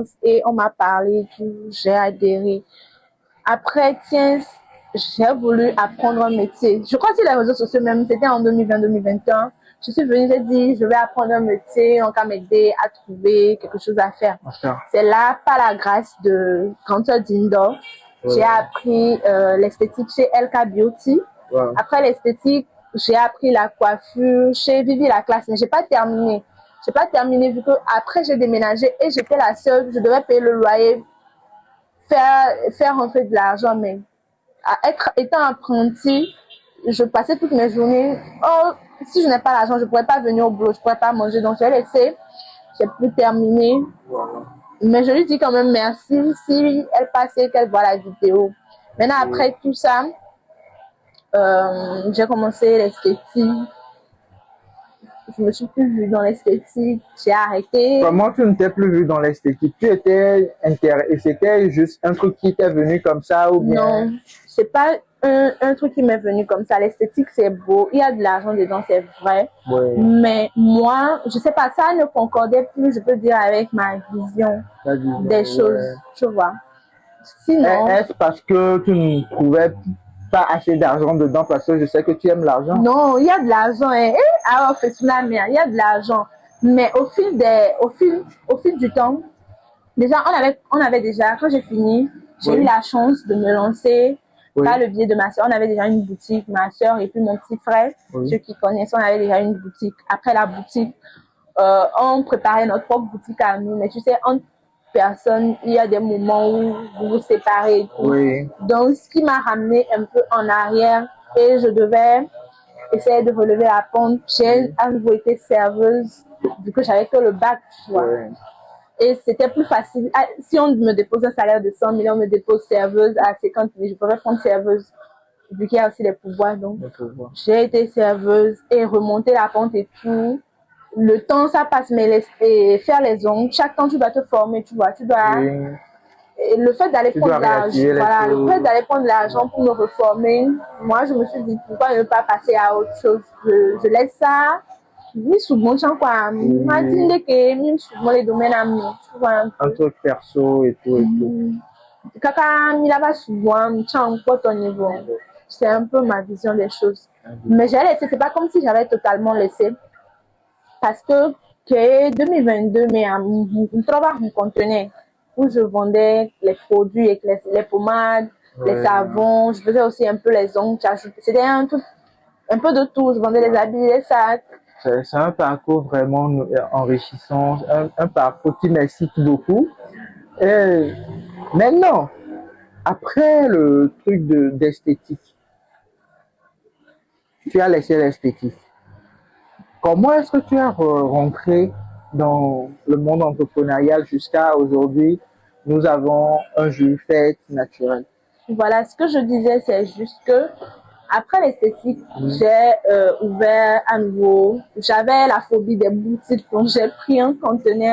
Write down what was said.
expérience et on m'a parlé, j'ai adhéré. Après, tiens, j'ai voulu apprendre un métier. Je crois que sur les réseaux sociaux même, c'était en 2020-2021. Je suis venue, j'ai dit, je vais apprendre un métier, on va m'aider à trouver quelque chose à faire. C'est là, par la grâce de Cantor Dindo, j'ai appris l'esthétique chez LK Beauty. Après l'esthétique, j'ai appris la coiffure chez Vivi la classe, mais j'ai pas terminé. J'ai pas terminé vu que après j'ai déménagé et j'étais la seule, je devais payer le loyer, faire rentrer de l'argent, mais étant apprentie, je passais toutes mes journées. Oh, si je n'ai pas l'argent, je ne pourrais pas venir au boulot, je ne pourrais pas manger. Donc, j'ai laissé, j'ai pu terminer. Mais je lui dis quand même merci si elle passe et qu'elle voit la vidéo. Maintenant, après tout ça, j'ai commencé l'esthétique. Je me suis plus vue dans l'esthétique, j'ai arrêté. Comment tu ne t'es plus vue dans l'esthétique? Tu étais intéressée, c'était juste un truc qui t'est venu comme ça ou bien? Non, c'est pas un truc qui m'est venu comme ça. L'esthétique, c'est beau, il y a de l'argent dedans, c'est vrai. Oui. Mais moi, je sais pas, ça ne concordait plus, je peux dire, avec ma vision des choses, tu vois. Sinon... Est-ce parce que tu ne trouvais pas assez d'argent dedans parce que je sais que tu aimes l'argent? Non, il y a de l'argent. Alors, c'est la merde, il y a de l'argent. Mais au fil du temps, déjà, on avait déjà, quand j'ai fini, j'ai eu la chance de me lancer par le biais de ma soeur. On avait déjà une boutique, ma soeur et puis mon petit frère. Ceux qui connaissent, on avait déjà une boutique. Après la boutique, on préparait notre propre boutique à nous. Mais tu sais, entre personnes, il y a des moments où vous vous séparez et tout. Donc, ce qui m'a ramené un peu en arrière et je devais essayer de relever la pente. J'ai à nouveau été serveuse vu que j'avais que le bac, tu vois. Et c'était plus facile. Si on me dépose un salaire de 100 000, on me dépose serveuse à 50 000. Je pourrais prendre serveuse, vu qu'il y a aussi les pouvoirs. Donc, j'ai été serveuse et remonter la pente et tout. Le temps, ça passe, mais faire les ongles, chaque temps, tu dois te former, tu vois. Tu dois... Et le fait d'aller prendre l'argent, voilà, le fait d'aller prendre l'argent pour me reformer, moi, je me suis dit, pourquoi ne pas passer à autre chose? Je laisse ça. Oui, souvent, quoi. Moi, je dis que souvent les domaines amis, tu vois. Un truc perso et tout et tout. Kaka, il a pas souvent, ton niveau. C'est un peu ma vision des choses. Mais j'ai laissé, c'est pas comme si j'avais totalement laissé. Parce que 2022, mais un travail me contenait où je vendais les produits, et les pommades, les savons. Je faisais aussi un peu les ongles. C'était un peu de tout. Je vendais les habits, les sacs. C'est un parcours vraiment enrichissant, un parcours qui m'excite beaucoup. Et maintenant, après le truc d'esthétique, tu as laissé l'esthétique. Comment est-ce que tu es rentré dans le monde entrepreneurial jusqu'à aujourd'hui? Nous avons un Jules Fait naturel. Voilà, ce que je disais, c'est juste que après l'esthétique, j'ai ouvert à nouveau. J'avais la phobie des boutiques, donc j'ai pris un conteneur.